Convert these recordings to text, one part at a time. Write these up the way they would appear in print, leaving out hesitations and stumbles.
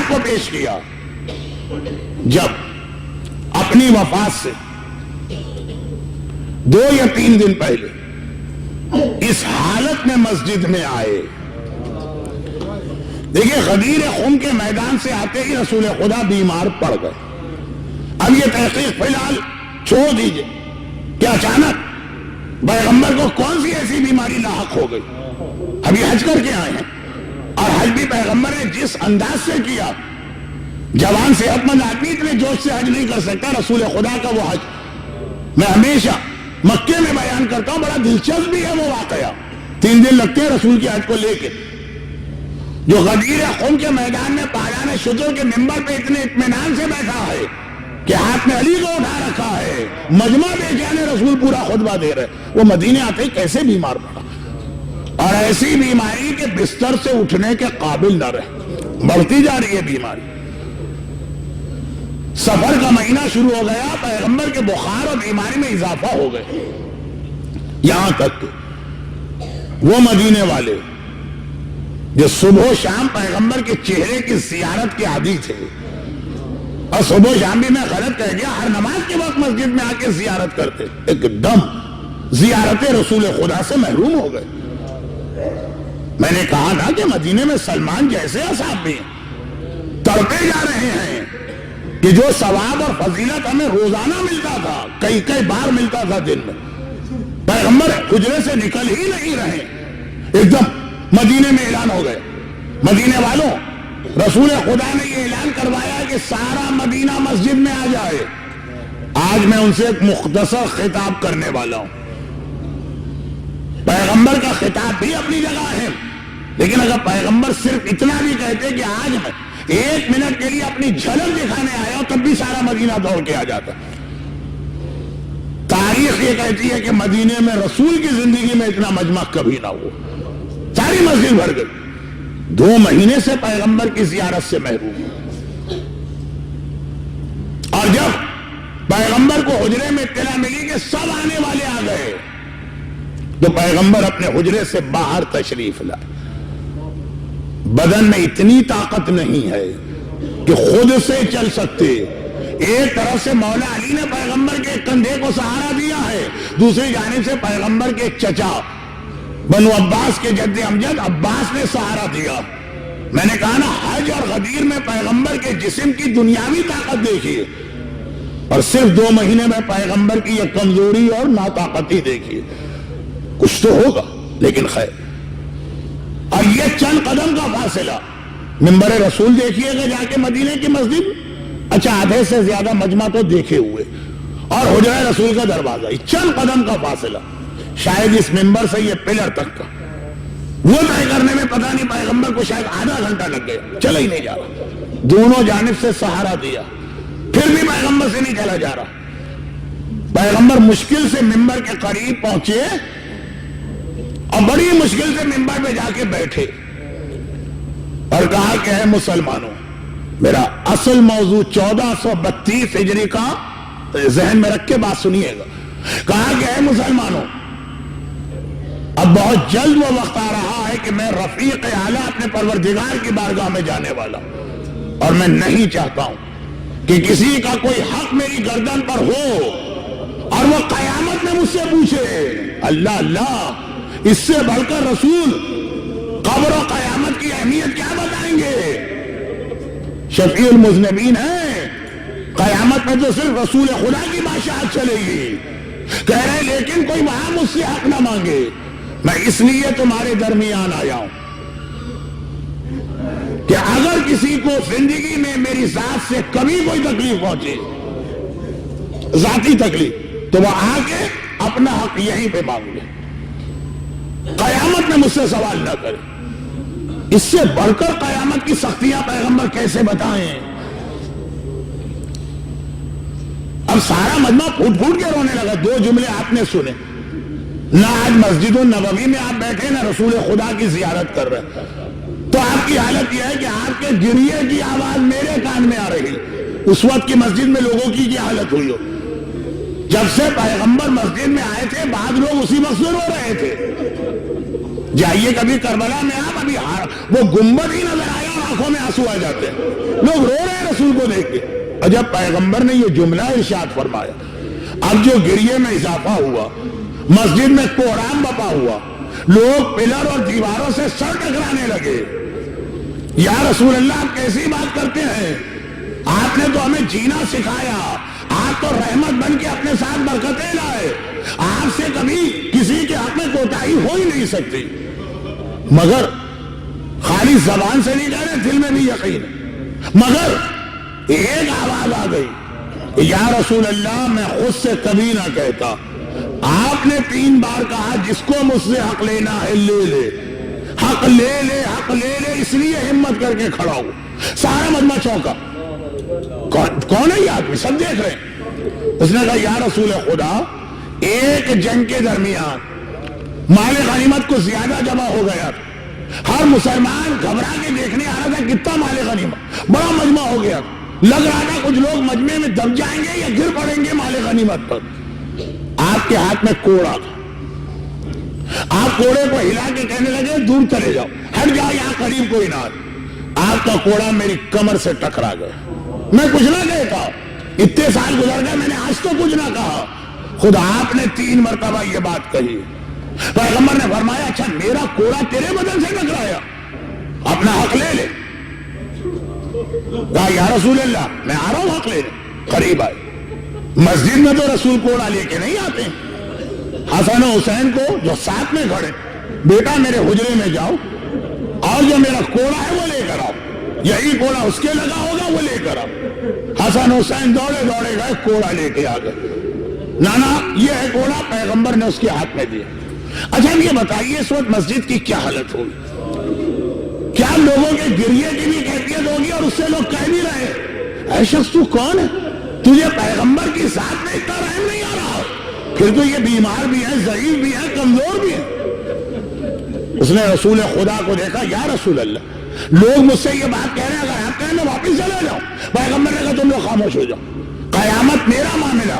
حالات کو پیش کیا جب اپنی وفات سے 2 یا 3 دن پہلے اس حالت میں مسجد میں آئے. دیکھیں غدیر خم کے میدان سے آتے ہی رسول خدا بیمار پڑ گئے. اب یہ تحقیق فی الحال چھوڑ دیجئے کہ اچانک پیغمبر کو کون سی ایسی بیماری لاحق ہو گئی. ابھی حج کر کے آئے ہیں اور حج بھی پیغمبر نے جس انداز سے کیا, جوان صحت مند آدمی اتنے جوش سے حج نہیں کر سکتا. رسول خدا کا وہ حج میں ہمیشہ مکے میں بیان کرتا ہوں, بڑا دلچسپ بھی ہے وہ واقعہ. 3 دن لگتے ہیں رسول کی حج کو لے کے. جو غدیر خم کے میدان میں پالان شجر کے منبر پہ اتنے اطمینان سے بیٹھا ہے کہ ہاتھ میں علی کو اٹھا رکھا ہے, مجمع بے جانے رسول پورا خطبہ دے رہے, وہ مدینے آتے ہی کیسے بیمار پڑا, اور ایسی بیماری کہ بستر سے اٹھنے کے قابل نہ رہے, بڑھتی جا رہی ہے بیماری. سفر کا مہینہ شروع ہو گیا, پیغمبر کے بخار اور بیماری میں اضافہ ہو گئے, یہاں تک کہ وہ مدینے والے جو صبح و شام پیغمبر کے چہرے کی زیارت کے عادی تھے, اور صبح و شام بھی میں غلط کہہ گیا, ہر نماز کے وقت مسجد میں آ کے زیارت کرتے, ایک دم زیارت رسول خدا سے محروم ہو گئے. میں نے کہا نا کہ مدینے میں سلمان جیسے اصحاب بھی تڑپے جا رہے ہیں کہ جو ثواب اور فضیلت ہمیں روزانہ ملتا تھا, کئی بار ملتا تھا دن میں, پیغمبر حجرے سے نکل ہی نہیں رہے. ایک دم مدینے میں اعلان ہو گئے, مدینے والوں رسول خدا نے یہ اعلان کروایا کہ سارا مدینہ مسجد میں آ جائے. آج میں ان سے ایک مختصر خطاب کرنے والا ہوں. پیغمبر کا خطاب بھی اپنی جگہ ہے, لیکن اگر پیغمبر صرف اتنا بھی کہتے کہ آج میں 1 منٹ کے لیے اپنی جھلک دکھانے آیا ہوں, تب بھی سارا مدینہ دوڑ کے آ جاتا. تاریخ یہ کہتی ہے کہ مدینے میں رسول کی زندگی میں اتنا مجمع کبھی نہ ہوا, ساری مسجد بھر گئی. 2 مہینے سے پیغمبر کی زیارت سے محروم. اور جب پیغمبر کو حجرے میں اطلاع ملی کہ سب آنے والے آ گئے, تو پیغمبر اپنے حجرے سے باہر تشریف لائے. بدن میں اتنی طاقت نہیں ہے کہ خود سے چل سکتے. ایک طرف سے مولا علی نے پیغمبر کے کندھے کو سہارا دیا ہے, دوسری جانب سے پیغمبر کے چچا بنو عباس کے جد امجد عباس نے سہارا دیا. میں نے کہا نا, حج اور غدیر میں پیغمبر کے جسم کی دنیاوی طاقت دیکھیے, اور صرف 2 مہینے میں پیغمبر کی یہ کمزوری اور ناطاقتی دیکھیے. کچھ تو ہوگا, لیکن خیر. اور یہ چند قدم کا فاصلہ, منبر رسول دیکھیے گا جا کے مدینے کی مسجد, اچھا آدھے سے زیادہ مجمع تو دیکھے ہوئے, اور حجرہ رسول کا دروازہ, چند قدم کا فاصلہ, شاید اس منبر سے یہ پلر تک کا, وہ طے کرنے میں پتہ نہیں پیغمبر کو شاید آدھا گھنٹہ لگ گیا, چلا ہی نہیں جا رہا. دونوں جانب سے سہارا دیا, پھر بھی پیغمبر سے نہیں چلا جا رہا. پیغمبر مشکل سے منبر کے قریب پہنچے اور بڑی مشکل سے منبر پہ جا کے بیٹھے اور کہا کہ اے مسلمانوں, میرا اصل موضوع 1432 ہجری کا ذہن میں رکھ کے بات سنیے گا. کہا کہ اے مسلمانوں, اب بہت جلد وہ وقت آ رہا ہے کہ میں رفیق اعلیٰ اپنے پروردگار کی بارگاہ میں جانے والا, اور میں نہیں چاہتا ہوں کہ کسی کا کوئی حق میری گردن پر ہو اور وہ قیامت میں مجھ سے پوچھے. اللہ اللہ, اس سے بڑھ کر رسول قبر و قیامت کی اہمیت کیا بتائیں گے؟ شفیع المذنبین ہے, قیامت میں تو صرف رسول خدا کی بادشاہت چلے گی. کہہ رہے لیکن کوئی وہاں مجھ سے حق نہ مانگے, میں اس لیے تمہارے درمیان آیا ہوں کہ اگر کسی کو زندگی میں میری ذات سے کبھی کوئی تکلیف پہنچے, ذاتی تکلیف, تو وہ آ کے اپنا حق یہیں پہ مانگ لے, قیامت میں مجھ سے سوال نہ کرے. اس سے بڑھ کر قیامت کی سختیاں پیغمبر کیسے بتائیں؟ اب سارا مجمع پھوٹ پھوٹ کے رونے لگا. 2 جملے آپ نے سنے, نہ آج مسجد النبوی میں آپ بیٹھے نہ رسول خدا کی زیارت کر رہے, تو آپ کی حالت یہ ہے کہ آپ کے گریے کی آواز میرے کان میں آ رہی. اس وقت کی مسجد میں لوگوں کی کیا حالت ہوئی ہو. جب سے پیغمبر مسجد میں آئے تھے, بعض لوگ اسی وقت سے رو رہے تھے. جائیے کبھی کربلا میں, آپ ابھی وہ گنبد ہی نظر آیا اور آنکھوں میں آنسو آ جاتے ہیں، لوگ رو رہے ہیں رسول کو دیکھ کے۔ اور جب پیغمبر نے یہ جملہ ارشاد فرمایا، اب جو گریے میں اضافہ ہوا، مسجد میں کوہرام بپا ہوا، لوگ پلر اور دیواروں سے سر ٹکرانے لگے۔ یا رسول اللہ آپ کیسی بات کرتے ہیں؟ آپ نے تو ہمیں جینا سکھایا، آپ تو رحمت بن کے اپنے ساتھ برکتیں لائے، آپ سے کبھی کسی کے حق میں کوتاہی ہو ہی نہیں سکتی، مگر خالی زبان سے نہیں کہہ رہے، دل میں بھی یقین ہے۔ مگر ایک آواز آ گئی، یا رسول اللہ میں خود سے کبھی نہ کہتا، آپ نے 3 بار کہا جس کو مجھ سے حق لینا ہے لے لے، حق لے لے، حق لے لے، اس لیے ہمت کر کے کھڑا ہو۔ سارا مجمع چونکا، کون ہے یہ آدمی؟ سب دیکھ رہے ہیں۔ اس نے کہا یا رسول خدا، ایک جنگ کے درمیان مال غنیمت کو زیادہ جمع ہو گیا، ہر مسلمان گھبرا کے دیکھنے آ رہا تھا کتنا مال غنیمت، بڑا مجمع ہو گیا، لگ رہا تھا کچھ لوگ مجمع میں دب جائیں گے یا گر پڑیں گے مال غنیمت پر۔ آپ کے ہاتھ میں کوڑا تھا، آپ کوڑے کو ہلا کے کہنے لگے دور چلے جاؤ، ہٹ جاؤ، یہاں قریب کوئی نہ۔ آپ کا کوڑا میری کمر سے ٹکرا گیا، میں کچھ نہ کہتا، اتنے سال گزر گئے، میں نے آج تو کچھ نہ کہا، خود آپ نے 3 مرتبہ یہ بات کہی۔ پیغمبر نے فرمایا اچھا میرا کوڑا تیرے بدن سے ٹکرایا، اپنا حق لے لے۔ کہا یا رسول اللہ میں آ رہا ہوں حق لے لے۔ قریب آئے، مسجد میں تو رسول کوڑا لے کے نہیں آتے، حسن و حسین کو جو ساتھ میں کھڑے، بیٹا میرے حجرے میں جاؤ اور جو میرا کوڑا ہے وہ لے کر آؤ، یہی کوڑا اس کے لگا ہوگا وہ لے کر آؤ۔ حسن حسین دوڑے دوڑے گئے، کوڑا لے کے آ گئے۔ نانا یہ ہے کوڑا، پیغمبر نے اس کے ہاتھ میں دیا۔ اچھا یہ بتائیے اس وقت مسجد کی کیا حالت ہوگی؟ کیا لوگوں کے گریے کی بھی کیفیت ہوگی اور اس سے لوگ کہہ بھی رہے اے شخص تو کون ہے، تجھے پیغمبر کی ذات میں اتنا رحم نہیں آ رہا؟ پھر تو یہ بیمار بھی ہے، ضعیف بھی ہے، کمزور بھی ہے۔ اس نے رسول خدا کو دیکھا، یا رسول اللہ لوگ مجھ سے یہ بات کہہ رہے ہیں، اگر آپ کہیں میں واپس چلے جاؤ۔ پیغمبر نے کہا تم لوگ خاموش ہو جاؤ، قیامت میرا معاملہ،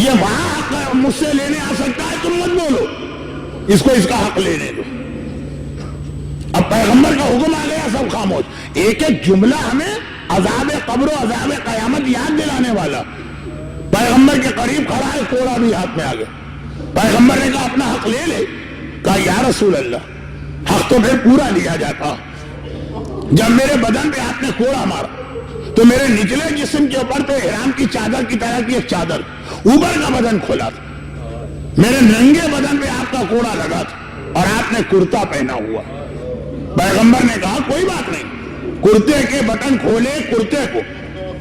یہ وہاں حق مجھ سے لینے آ سکتا ہے، تم مت بولو، اس کو اس کا حق لینے دو۔ اب پیغمبر کا حکم آ گیا، سب خاموش۔ ایک ایک جملہ ہمیں عذاب قبر و عذاب قیامت یاد دلانے والا۔ پیغمبر کے قریب کھڑا ہے، کوڑا بھی ہاتھ میں آ گیا۔ پیغمبر نے کہا اپنا حق لے لے۔ کہا یا رسول اللہ حق تو پھر پورا لیا جاتا، جب میرے بدن پہ آپ نے کوڑا مارا تو میرے نچلے جسم کے اوپر تو احرام کی چادر کی طرح کی ایک چادر، اوپر کا بدن کھولا تھا، میرے ننگے بدن پہ آپ کا کوڑا لگا تھا اور آپ نے کرتا پہنا ہوا۔ پیغمبر نے کہا کوئی بات نہیں، کرتے کے بٹن کھولے، کرتے کو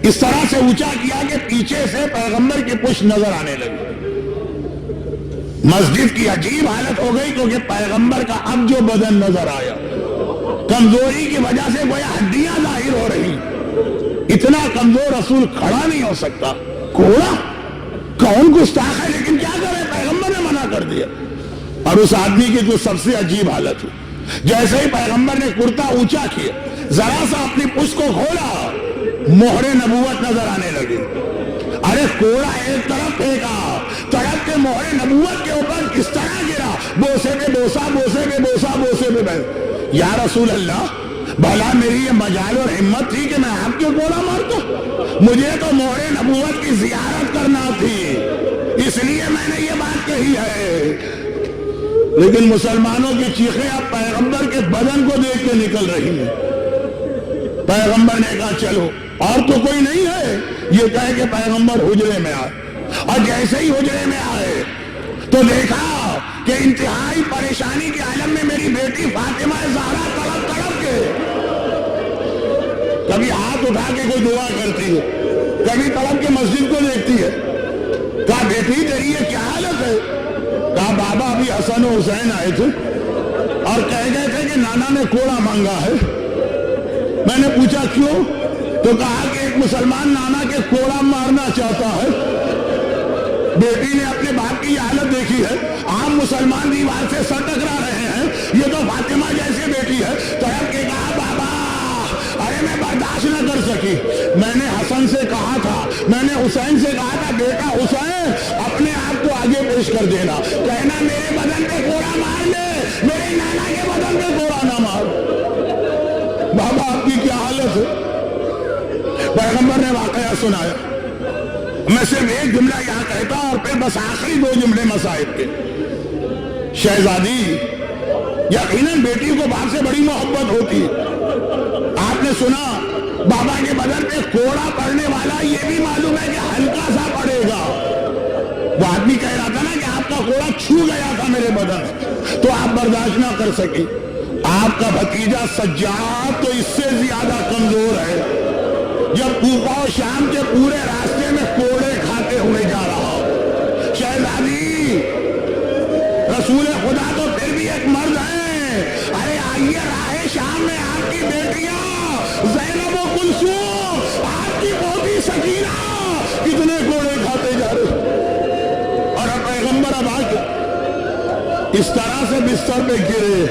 اس طرح سے اونچا کیا کہ پیچھے سے پیغمبر کی پشت نظر آنے لگی۔ مسجد کی عجیب حالت ہو گئی کیونکہ پیغمبر کا اب جو بدن نظر آیا، کمزوری کی وجہ سے گویا ہڈیاں ظاہر ہو رہی، اتنا کمزور رسول کھڑا نہیں ہو سکتا۔ کوڑا کون گستاخ ہے، لیکن کیا کرے، پیغمبر نے منع کر دیا۔ اور اس آدمی کی جو سب سے عجیب حالت ہوئی، جیسے ہی پیغمبر نے کرتا اونچا کیا، ذرا سا اپنی پشت کو کھولا، مہر نبوت نظر آنے لگی۔ ارے کوڑا ایک طرف پھینکا، تڑپ کے مہر نبوت کے اوپر کس طرح گرا، بوسے پہ بوسا، بوسے پہ بوسا، بوسے پہ بوسا۔ یا رسول اللہ بھلا میری یہ مجال اور ہمت تھی کہ میں آپ کے کوڑا مارتا؟ مجھے تو مہر نبوت کی زیارت کرنا تھی، اس لیے میں نے یہ بات کہی ہے۔ لیکن مسلمانوں کی چیخیں اب پیغمبر کے بدن کو دیکھ کے نکل رہی ہیں۔ پیغمبر نے کہا چلو، اور تو کوئی نہیں ہے، یہ کہہ کہ پیغمبر حجرے میں آئے، اور جیسے ہی حجرے میں آئے تو دیکھا کہ انتہائی پریشانی کے عالم میں میری بیٹی فاطمہ زہرا تڑپ تڑپ کے، کبھی ہاتھ اٹھا کے کوئی دعا کرتی ہے، کبھی تڑپ کے مسجد کو دیکھتی ہے۔ کہا بیٹی تیری یہ کیا حالت ہے؟ کہا بابا ابھی حسن و حسین آئے تھے اور کہہ گئے تھے کہ نانا نے کوڑا مانگا ہے۔ میں نے پوچھا کیوں؟ تو کہا کہ ایک مسلمان نانا کے کوڑا مارنا چاہتا ہے۔ بیٹی نے اپنے باپ کی حالت دیکھی ہے، عام مسلمان دیوار سے سر ٹکرا رہے ہیں، یہ تو فاطمہ جیسی بیٹی ہے، تڑپ کے کہا بابا ارے میں برداشت نہ کر سکی، میں نے حسن سے کہا تھا، میں نے حسین سے کہا تھا بیٹا حسین اپنے آپ کو آگے پیش کر دینا، کہنا میرے بدن پہ کوڑا مار لے، میرے نانا کے بدن پہ کوڑا نہ مار۔ بابا آپ کی سے؟ پیغمبر نے واقعہ سنایا. میں صرف ایک جملہ یہاں کہتا اور پھر بس آخری 2 جملے مصائب کے. شہزادی یقیناً بیٹی کو باپ سے بڑی محبت ہوتی ہے. آپ نے سنا بابا کے بدن پہ کوڑا پڑنے والا، یہ بھی معلوم ہے کہ ہلکا سا پڑے گا. وہ آدمی کہہ رہا تھا نا کہ آپ کا کوڑا چھو گیا تھا میرے بدن، تو آپ برداشت نہ کر سکے. آپ کا بھتیجا سجاد تو اس سے زیادہ کمزور ہے. جب کوفہ و شام کے پورے راستے میں کوڑے کھاتے ہوئے جا رہا ہو. شہزادی رسول خدا تو پھر بھی ایک مرد ہے. ارے آئیے راہ شام میں آپ کی بیٹیاں زینب و کلثوم، آپ کی پوتی سکینہ کتنے کوڑے کھاتے جا رہے. اور اب پیغمبر اب آ کے اس طرح سے بستر پہ گرے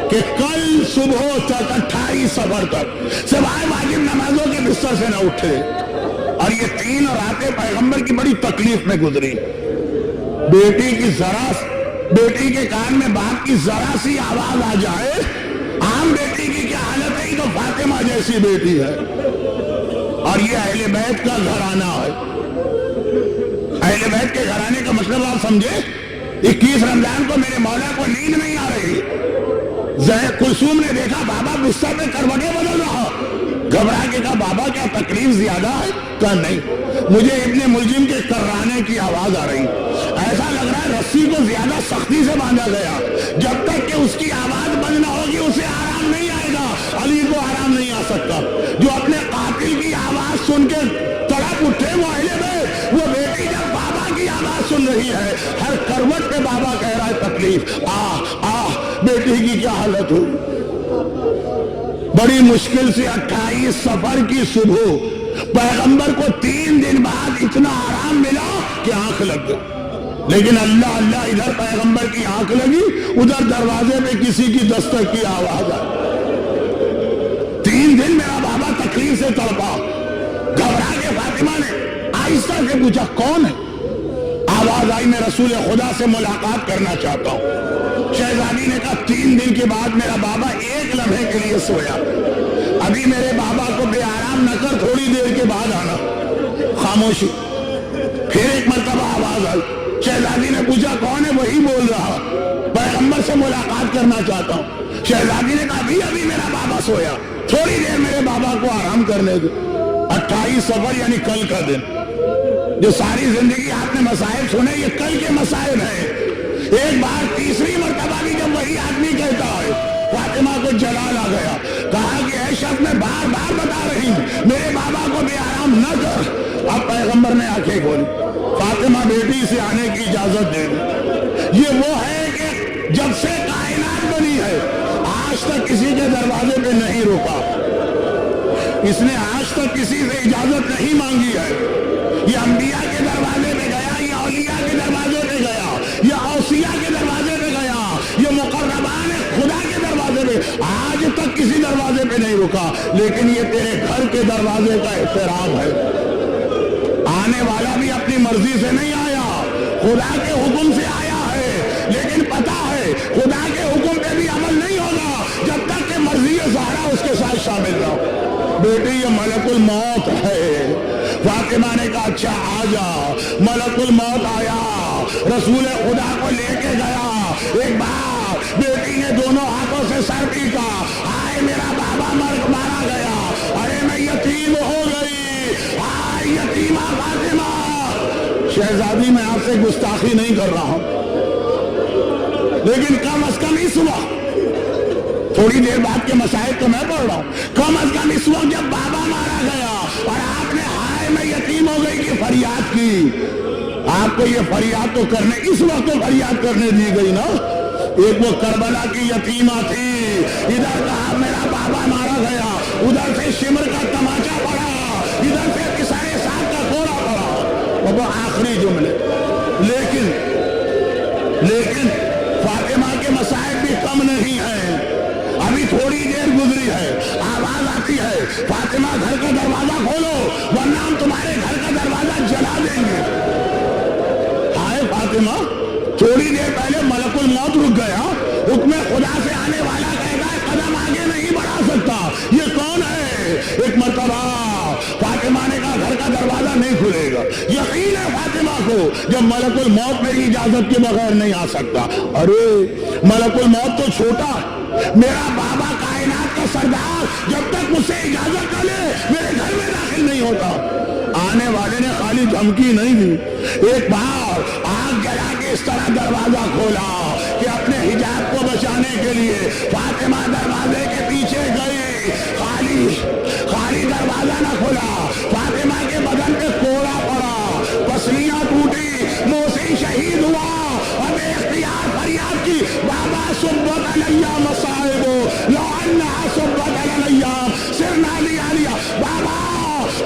کہ کل صبح تک 28 صفر تک سوائے واجب نمازوں کے بستر سے نہ اٹھے. اور یہ 3 راتیں پیغمبر کی بڑی تکلیف میں گزری. بیٹی کے کان میں باپ کی ذرا سی آواز آ جائے، عام بیٹی کی کیا حالت ہے، یہ تو فاطمہ جیسی بیٹی ہے. اور یہ اہل بیت کا گھرانہ ہے. اہل بیت کے گھرانے کا مطلب آپ سمجھے. 21 رمضان کو میرے مولا کو نیند نہیں آ رہی. کلثوم نے دیکھا بابا بستر میں کروٹیں بدل رہا. گھبرا کے کہا بابا کیا تکلیف زیادہ ہے؟ کہا نہیں، مجھے ابن ملجم کے کرانے کی آواز آ رہی. ایسا لگ رہا ہے رسی کو زیادہ سختی سے باندھا گیا. جب تک کہ اس کی آواز بند نہ ہوگی اسے آرام نہیں آئے گا. علی کو آرام نہیں آ سکتا. جو اپنے قاتل کی آواز سن کے تڑپ اٹھے وہ اہل بیت، وہ بیٹی جب بابا کی آواز سن رہی ہے، ہر کروٹ پہ بابا کہہ رہا ہے تکلیف. بیٹی کی کیا حالت ہو. بڑی مشکل سے 28 صفر کی صبح پیغمبر کو 3 دن بعد اتنا آرام ملا کہ آنکھ لگ گئی. لیکن اللہ اللہ، ادھر پیغمبر کی آنکھ لگی، ادھر دروازے پہ کسی کی دستک کی آواز آئی. 3 دن میرا بابا تکلیف سے تڑپا. گھبرا کے فاطمہ نے آہستہ سے پوچھا کون ہے. آواز آئی میں رسول خدا سے ملاقات کرنا چاہتا ہوں. شہزادی نے کہا 3 دن کے بعد میرا بابا ایک لمحے کے لیے سویا. ابھی میرے بابا کو بے آرام نہ کر، تھوڑی دیر کے بعد آنا. خاموشی. پھر ایک مرتبہ آواز آئی. شہزادی نے پوچھا کون ہے. وہی بول رہا پیغمبر سے ملاقات کرنا چاہتا ہوں. شہزادی نے کہا ابھی میرا بابا سویا، تھوڑی دیر میرے بابا کو آرام کرنے دے. 28 صفر یعنی کل کا دن. جو ساری زندگی آپ نے مسائل سنے، یہ کل کے مسائل ہیں. ایک بار تیسری مرتبہ بھی جب وہی آدمی کہتا ہے، فاطمہ کو جلال آ گیا. کہا کہ اے شخص میں بار بار بتا رہی ہوں میرے بابا کو بے آرام نہ کر. اب پیغمبر نے آنکھیں کھولی. فاطمہ بیٹی سے آنے کی اجازت دے دی. یہ وہ ہے کہ جب سے کائنات بنی ہے آج تک کسی کے دروازے پہ نہیں روکا. اس نے آج تک کسی سے اجازت نہیں مانگی ہے. یہ انبیاء کے دروازے پہ گیا، یہ اولیاء کے دروازے پہ گیا، یہ اوصیاء کے دروازے پہ گیا، یہ مقربان خدا کے دروازے پہ. آج تک کسی دروازے پہ نہیں رکا. لیکن یہ تیرے گھر کے دروازے کا احترام ہے. آنے والا بھی اپنی مرضی سے نہیں آیا، خدا کے حکم سے آیا ہے. لیکن پتا ہے خدا کے حکم پہ بھی عمل نہیں ہوگا جب تک کہ مرضی زہرا اس کے ساتھ شامل نہ ہو. بیٹی یہ ملک الموت ہے. فاطمہ نے کہا اچھا آ جا. ملک الموت آیا، رسول خدا کو لے کے گیا. ایک بار بیٹی نے دونوں ہاتھوں سے سر پیٹا. آئے میرا بابا مارا گیا. ارے میں یتیم ہو گئی. آئے یتیمہ فاطمہ. شہزادی میں آپ سے گستاخی نہیں کر رہا ہوں، لیکن کم از کم اس وقت، تھوڑی دیر بعد کے مسائل تو میں پڑھ رہا ہوں، کم از کم اس وقت جب بابا مارا گیا اور آپ نے ہائے میں یتیم ہو گئی کی فریاد کی، آپ کو یہ فریاد تو کرنے اس وقت تو فریاد کرنے دی گئی نا. ایک وہ کربلا کی یتیمہ تھی، ادھر کہا میرا بابا مارا گیا، ادھر سے شمر کا تماچا پڑا، ادھر سے کسائے صاحب کا کوڑا پڑا. وہ آخری جملے. لیکن فاطمہ کے مسائل بھی کم نہیں ہیں. ابھی تھوڑی دیر گزری ہے، آواز آتی ہے فاطمہ گھر کا دروازہ کھولو ورنہ ہم تمہارے گھر کا دروازہ جلا دیں گے. ہائے فاطمہ، تھوڑی دیر پہلے ملک الموت رک گیا. حکم خدا سے آنے والا کہتا ہے قدم آگے نہیں بڑھا سکتا. یہ کون ہے؟ کو جب ملکل موت میری اجازت کے بغیر نہیں آ سکتا. ارے ملکل موت تو چھوٹا، میرا بابا کائنات کا سردار جب تک مجھ سے اجازت نہ لے میرے گھر میں داخل نہیں ہوتا. آنے والے نے خالی دھمکی نہیں دی، ایک بار آگ جلا کے اس طرح دروازہ کھولا کہ اپنے حجاب کو بچانے کے لیے فاطمہ دروازے کے پیچھے گئی. خالی دروازہ نہ کھولا، فاطمہ کے بدن پہ کوڑا پڑا، پسلیاں ٹوٹی، موسی شہید ہوا اور بے اختیار فریاد کی، بابا صبت علیہ مصائب لو انہا صبت علیہ سرنا لیا. بابا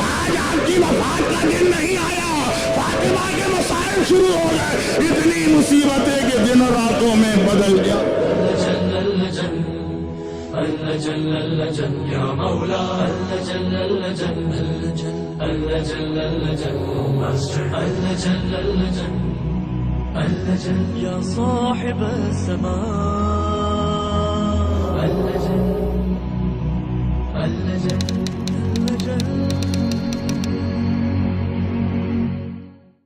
آج آپ کی وفات کا دن نہیں آیا، فاطمہ کے مصائب شروع ہو گئے. اتنی مصیبتیں کہ دن راتوں میں بدل گیا. یا مولا یا صاحب السماء